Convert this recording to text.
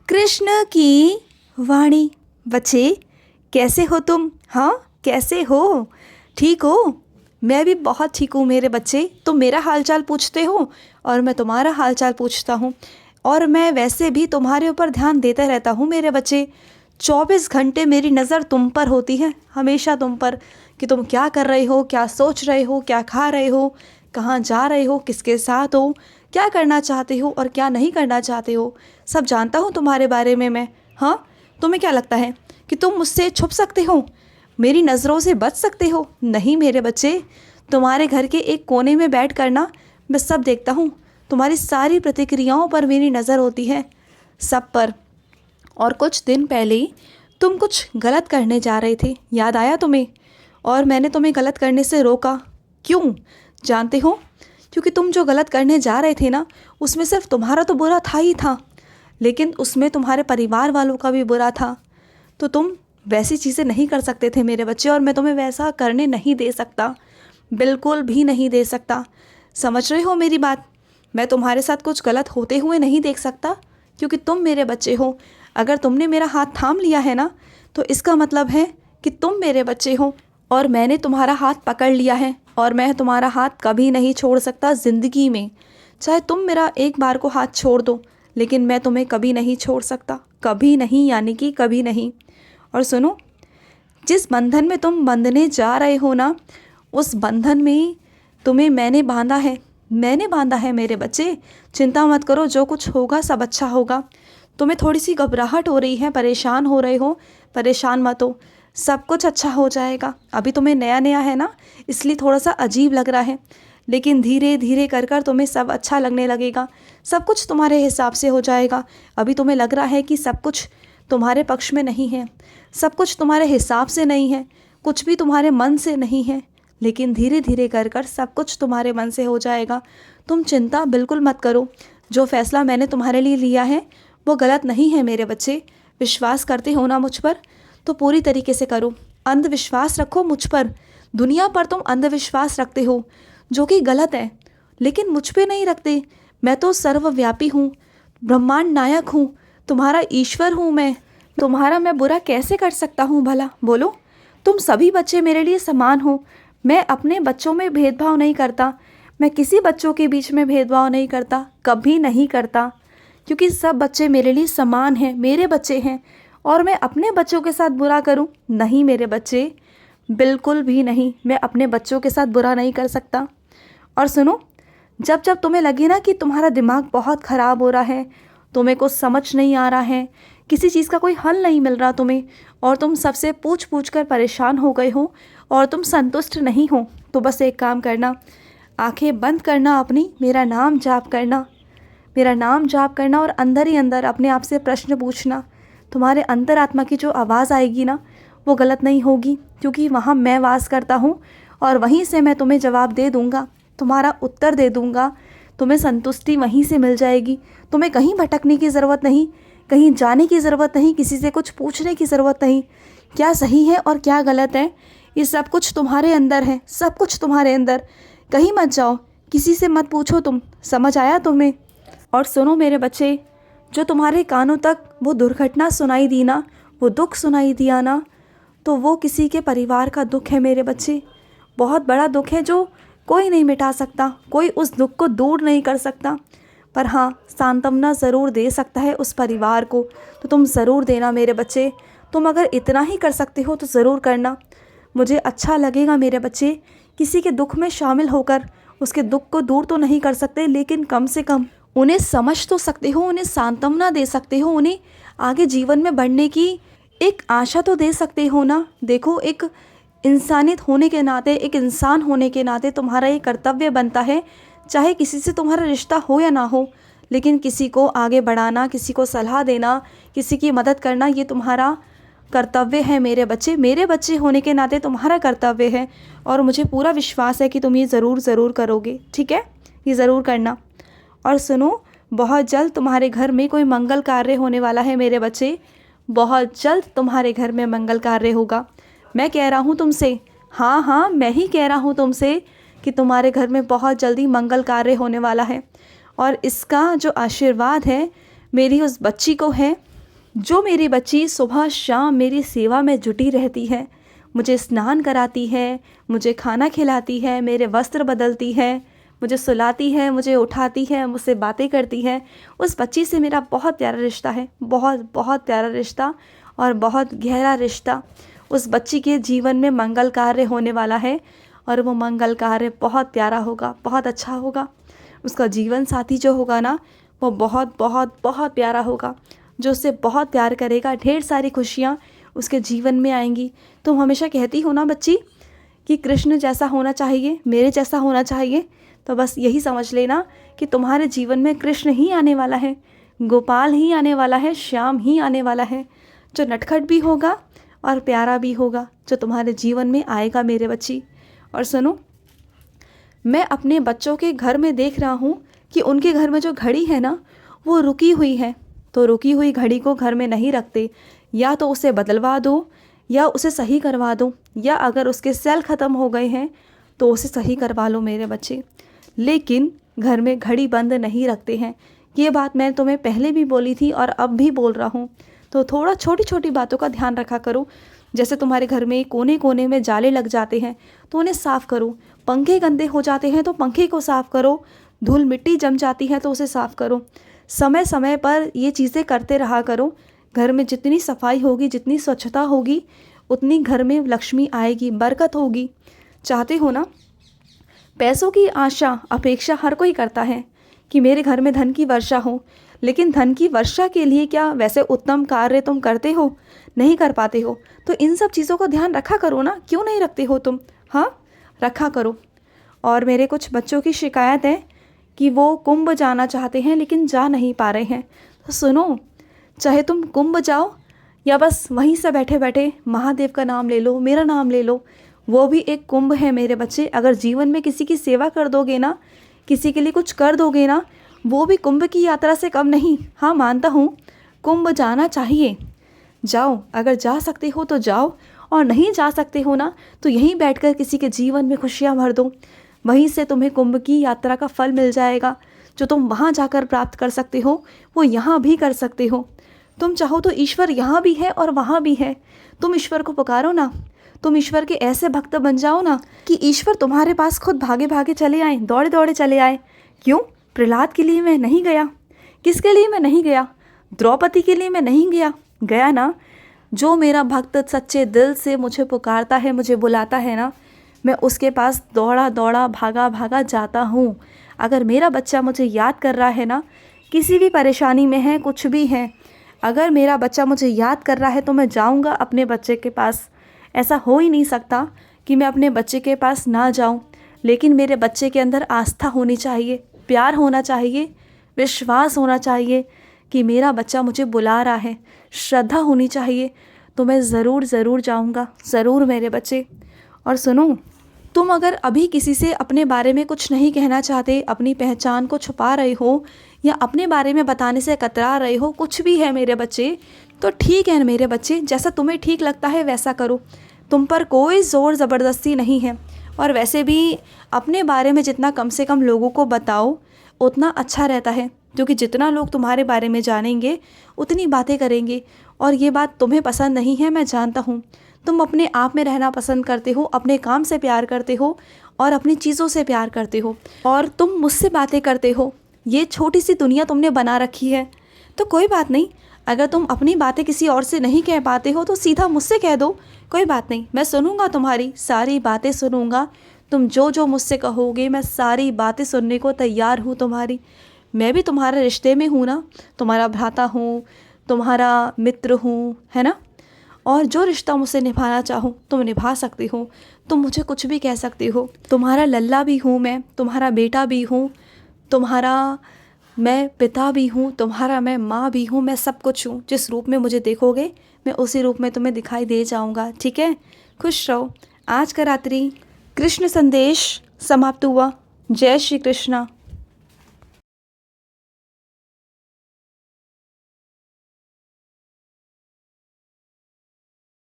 कृष्ण की वाणी। बच्चे, कैसे हो तुम? हाँ, कैसे हो? ठीक हो? मैं भी बहुत ठीक हूँ मेरे बच्चे। तुम मेरा हालचाल पूछते हो और मैं तुम्हारा हालचाल पूछता हूँ, और मैं वैसे भी तुम्हारे ऊपर ध्यान देता रहता हूँ मेरे बच्चे। 24 घंटे मेरी नज़र तुम पर होती है, हमेशा तुम पर, कि तुम क्या कर रहे हो, क्या सोच रहे हो, क्या खा रहे हो, कहाँ जा रहे हो, किसके साथ हो, क्या करना चाहते हो और क्या नहीं करना चाहते हो। सब जानता हूँ तुम्हारे बारे में मैं। हाँ, तुम्हें क्या लगता है कि तुम मुझसे छुप सकते हो, मेरी नज़रों से बच सकते हो? नहीं मेरे बच्चे, तुम्हारे घर के एक कोने में बैठ कर ना मैं सब देखता हूँ। तुम्हारी सारी प्रतिक्रियाओं पर मेरी नज़र होती है, सब पर। और कुछ दिन पहले ही तुम कुछ गलत करने जा रहे थे, याद आया तुम्हें? और मैंने तुम्हें गलत करने से रोका। क्यों जानते हो? क्योंकि तुम जो गलत करने जा रहे थे ना, उसमें सिर्फ तुम्हारा तो बुरा था ही था, लेकिन उसमें तुम्हारे परिवार वालों का भी बुरा था। तो तुम वैसी चीज़ें नहीं कर सकते थे मेरे बच्चे, और मैं तुम्हें वैसा करने नहीं दे सकता, बिल्कुल भी नहीं दे सकता। समझ रहे हो मेरी बात? मैं तुम्हारे साथ कुछ गलत होते हुए नहीं देख सकता, क्योंकि तुम मेरे बच्चे हो। अगर तुमने मेरा हाथ थाम लिया है ना, तो इसका मतलब है कि तुम मेरे बच्चे हो, और मैंने तुम्हारा हाथ पकड़ लिया है, और मैं तुम्हारा हाथ कभी नहीं छोड़ सकता ज़िंदगी में। चाहे तुम मेरा एक बार को हाथ छोड़ दो, लेकिन मैं तुम्हें कभी नहीं छोड़ सकता, कभी नहीं, यानी कि कभी नहीं। और सुनो, जिस बंधन में तुम बंधने जा रहे हो ना, उस बंधन में तुम्हें मैंने बांधा है, मैंने बांधा है मेरे बच्चे। चिंता मत करो, जो कुछ होगा सब अच्छा होगा। तुम्हें थोड़ी सी घबराहट हो रही है, परेशान हो रहे हो, परेशान मत हो, सब कुछ अच्छा हो जाएगा। अभी तुम्हें नया नया है ना, इसलिए थोड़ा सा अजीब लग रहा है, लेकिन धीरे धीरे कर कर तुम्हें सब अच्छा लगने लगेगा, सब कुछ तुम्हारे हिसाब से हो जाएगा। अभी तुम्हें लग रहा है कि सब कुछ तुम्हारे पक्ष में नहीं है, सब कुछ तुम्हारे हिसाब से नहीं है, कुछ भी तुम्हारे मन से नहीं है, लेकिन धीरे धीरे कर कर सब कुछ तुम्हारे मन से हो जाएगा। तुम चिंता बिल्कुल मत करो। जो फ़ैसला मैंने तुम्हारे लिए लिया है वो गलत नहीं है मेरे बच्चे। विश्वास करते हो ना मुझ पर, तो पूरी तरीके से करो। अंधविश्वास रखो मुझ पर। दुनिया पर तुम अंधविश्वास रखते हो, जो कि गलत है, लेकिन मुझ पे नहीं रखते। मैं तो सर्वव्यापी हूँ, ब्रह्मांड नायक हूँ, तुम्हारा ईश्वर हूँ मैं। तुम्हारा मैं बुरा कैसे कर सकता हूँ भला, बोलो? तुम सभी बच्चे मेरे लिए समान हो। मैं अपने बच्चों में भेदभाव नहीं करता, मैं किसी बच्चों के बीच में भेदभाव नहीं करता, कभी नहीं करता, क्योंकि सब बच्चे मेरे लिए समान हैं, मेरे बच्चे हैं। और मैं अपने बच्चों के साथ बुरा करूं? नहीं मेरे बच्चे, बिल्कुल भी नहीं। मैं अपने बच्चों के साथ बुरा नहीं कर सकता। और सुनो, जब जब तुम्हें लगे ना कि तुम्हारा दिमाग बहुत ख़राब हो रहा है, तुम्हें कुछ समझ नहीं आ रहा है, किसी चीज़ का कोई हल नहीं मिल रहा तुम्हें, और तुम सबसे पूछ पूछ कर परेशान हो गए हो, और तुम संतुष्ट नहीं हो, तो बस एक काम करना, आंखें बंद करना अपनी, मेरा नाम जाप करना, मेरा नाम जाप करना, और अंदर ही अंदर अपने आप से प्रश्न पूछना। तुम्हारे अंतरात्मा की जो आवाज़ आएगी ना, वो गलत नहीं होगी, क्योंकि वहाँ मैं वास करता हूँ, और वहीं से मैं तुम्हें जवाब दे दूँगा, तुम्हारा उत्तर दे दूँगा। तुम्हें संतुष्टि वहीं से मिल जाएगी। तुम्हें कहीं भटकने की ज़रूरत नहीं, कहीं जाने की ज़रूरत नहीं, किसी से कुछ पूछने की ज़रूरत नहीं। क्या सही है और क्या गलत है, ये सब कुछ तुम्हारे अंदर है, सब कुछ तुम्हारे अंदर। कहीं मत जाओ, किसी से मत पूछो तुम। समझ आया तुम्हें? और सुनो मेरे बच्चे, जो तुम्हारे कानों तक वो दुर्घटना सुनाई दी ना, वो दुख सुनाई दिया ना, तो वो किसी के परिवार का दुख है मेरे बच्चे। बहुत बड़ा दुख है, जो कोई नहीं मिटा सकता, कोई उस दुख को दूर नहीं कर सकता, पर हाँ, सांत्वना ज़रूर दे सकता है उस परिवार को। तो तुम ज़रूर देना मेरे बच्चे। तुम अगर इतना ही कर सकते हो तो ज़रूर करना। मुझे अच्छा लगेगा मेरे बच्चे, किसी के दुख में शामिल होकर। उसके दुख को दूर तो नहीं कर सकते, लेकिन कम से कम उन्हें समझ तो सकते हो, उन्हें सांत्वना दे सकते हो, उन्हें आगे जीवन में बढ़ने की एक आशा तो दे सकते हो ना। देखो, एक इंसानियत होने के नाते, एक इंसान होने के नाते तुम्हारा ये कर्तव्य बनता है, चाहे किसी से तुम्हारा रिश्ता हो या ना हो, लेकिन किसी को आगे बढ़ाना, किसी को सलाह देना, किसी की मदद करना, ये तुम्हारा कर्तव्य है मेरे बच्चे। मेरे बच्चे होने के नाते तुम्हारा कर्तव्य है, और मुझे पूरा विश्वास है कि तुम ये ज़रूर करोगे। ठीक है, ये ज़रूर करना। और सुनो, बहुत जल्द तुम्हारे घर में कोई मंगल कार्य होने वाला है मेरे बच्चे। बहुत जल्द तुम्हारे घर में मंगल कार्य होगा। मैं कह रहा हूँ तुमसे, हाँ हाँ, मैं ही कह रहा हूँ तुमसे कि तुम्हारे घर में बहुत जल्दी मंगल कार्य होने वाला है। और इसका जो आशीर्वाद है मेरी उस बच्ची को है, जो मेरी बच्ची सुबह शाम मेरी सेवा में जुटी रहती है, मुझे स्नान कराती है, मुझे खाना खिलाती है, मेरे वस्त्र बदलती है, मुझे सुलाती है, मुझे उठाती है, मुझसे बातें करती है, उस बच्ची से मेरा बहुत प्यारा रिश्ता है, बहुत बहुत प्यारा रिश्ता और बहुत गहरा रिश्ता। उस बच्ची के जीवन में मंगल कार्य होने वाला है और वो मंगल कार्य बहुत प्यारा होगा, बहुत अच्छा होगा। उसका जीवन साथी जो होगा ना, वो बहुत बहुत बहुत प्यारा होगा, जो उससे बहुत प्यार करेगा। ढेर सारी खुशियाँ उसके जीवन में आएंगी। तुम हमेशा कहती हो ना बच्ची कि कृष्ण जैसा होना चाहिए, मेरे जैसा होना चाहिए, तो बस यही समझ लेना कि तुम्हारे जीवन में कृष्ण ही आने वाला है, गोपाल ही आने वाला है, श्याम ही आने वाला है, जो नटखट भी होगा और प्यारा भी होगा, जो तुम्हारे जीवन में आएगा मेरे बच्ची। और सुनो, मैं अपने बच्चों के घर में देख रहा हूँ कि उनके घर में जो घड़ी है ना, वो रुकी हुई है। तो रुकी हुई घड़ी को घर में नहीं रखते, या तो उसे बदलवा दो या उसे सही करवा दो, या अगर उसके सेल ख़त्म हो गए हैं तो उसे सही करवा लो मेरे बच्चे। लेकिन घर में घड़ी बंद नहीं रखते हैं। ये बात मैं तुम्हें पहले भी बोली थी और अब भी बोल रहा हूँ। तो थोड़ा छोटी छोटी बातों का ध्यान रखा करो। जैसे तुम्हारे घर में कोने कोने में जाले लग जाते हैं तो उन्हें साफ़ करो, पंखे गंदे हो जाते हैं तो पंखे को साफ़ करो, धूल मिट्टी जम जाती है तो उसे साफ़ करो। समय समय पर ये चीज़ें करते रहा करो। घर में जितनी सफाई होगी, जितनी स्वच्छता होगी, उतनी घर में लक्ष्मी आएगी, बरकत होगी। चाहते हो ना, पैसों की आशा अपेक्षा हर कोई करता है कि मेरे घर में धन की वर्षा हो, लेकिन धन की वर्षा के लिए क्या वैसे उत्तम कार्य तुम करते हो? नहीं कर पाते हो। तो इन सब चीज़ों को ध्यान रखा करो ना, क्यों नहीं रखते हो तुम? हाँ, रखा करो। और मेरे कुछ बच्चों की शिकायत है कि वो कुंभ जाना चाहते हैं लेकिन जा नहीं पा रहे हैं। तो सुनो, चाहे तुम कुंभ जाओ या बस वहीं से बैठे बैठे महादेव का नाम ले लो, मेरा नाम ले लो, वो भी एक कुंभ है मेरे बच्चे। अगर जीवन में किसी की सेवा कर दोगे ना, किसी के लिए कुछ कर दोगे ना, वो भी कुंभ की यात्रा से कम नहीं। हाँ, मानता हूँ कुंभ जाना चाहिए, जाओ। अगर जा सकते हो तो जाओ, और नहीं जा सकते हो ना तो यहीं बैठकर किसी के जीवन में खुशियाँ भर दो। वहीं से तुम्हें कुंभ की यात्रा का फल मिल जाएगा। जो तुम वहाँ जाकर प्राप्त कर सकते हो वो यहाँ भी कर सकते हो। तुम चाहो तो ईश्वर यहाँ भी है और वहाँ भी है। तुम ईश्वर को पुकारो ना, तुम ईश्वर के ऐसे भक्त बन जाओ ना कि ईश्वर तुम्हारे पास खुद भागे भागे चले आए, दौड़े दौड़े चले आए। क्यों? प्रहलाद के लिए मैं नहीं गया? किसके लिए मैं नहीं गया? द्रौपदी के लिए मैं नहीं गया? गया ना। जो मेरा भक्त सच्चे दिल से मुझे पुकारता है, मुझे बुलाता है ना, मैं उसके पास दौड़ा दौड़ा भागा भागा जाता हूँ। अगर मेरा बच्चा मुझे याद कर रहा है ना, किसी भी परेशानी में है, कुछ भी है, अगर मेरा बच्चा मुझे याद कर रहा है तो मैं जाऊँगा अपने बच्चे के पास। ऐसा हो ही नहीं सकता कि मैं अपने बच्चे के पास ना जाऊँ। लेकिन मेरे बच्चे के अंदर आस्था होनी चाहिए, प्यार होना चाहिए, विश्वास होना चाहिए कि मेरा बच्चा मुझे बुला रहा है, श्रद्धा होनी चाहिए। तो मैं ज़रूर ज़रूर जाऊँगा, ज़रूर मेरे बच्चे। और सुनो, तुम अगर अभी किसी से अपने बारे में कुछ नहीं कहना चाहते, अपनी पहचान को छुपा रहे हो या अपने बारे में बताने से कतरा रहे हो, कुछ भी है मेरे बच्चे, तो ठीक है मेरे बच्चे, जैसा तुम्हें ठीक लगता है वैसा करो। तुम पर कोई ज़ोर ज़बरदस्ती नहीं है। और वैसे भी अपने बारे में जितना कम से कम लोगों को बताओ उतना अच्छा रहता है, क्योंकि जितना लोग तुम्हारे बारे में जानेंगे उतनी बातें करेंगे। और ये बात तुम्हें पसंद नहीं है, मैं जानता हूँ। तुम अपने आप में रहना पसंद करते हो, अपने काम से प्यार करते हो और अपनी चीज़ों से प्यार करते हो, और तुम मुझसे बातें करते हो। ये छोटी सी दुनिया तुमने बना रखी है। तो कोई बात नहीं, अगर तुम अपनी बातें किसी और से नहीं कह पाते हो तो सीधा मुझसे कह दो, कोई बात नहीं। मैं सुनूंगा, तुम्हारी सारी बातें सुनूंगा। तुम जो जो मुझसे कहोगे मैं सारी बातें सुनने को तैयार हूँ तुम्हारी। मैं भी तुम्हारे रिश्ते में हूँ ना, तुम्हारा भ्राता हूँ, तुम्हारा मित्र हूँ, है ना। और जो रिश्ता मुझसे निभाना चाहो तुम निभा सकती हो। तुम मुझे कुछ भी कह सकती हो। तुम्हारा लल्ला भी हूँ मैं, तुम्हारा बेटा भी हूँ, तुम्हारा मैं पिता भी हूँ, तुम्हारा मैं माँ भी हूँ, मैं सब कुछ हूँ। जिस रूप में मुझे देखोगे मैं उसी रूप में तुम्हें दिखाई दे जाऊँगा, ठीक है। खुश रहो। आज का रात्रि कृष्ण संदेश समाप्त हुआ। जय श्री कृष्णा।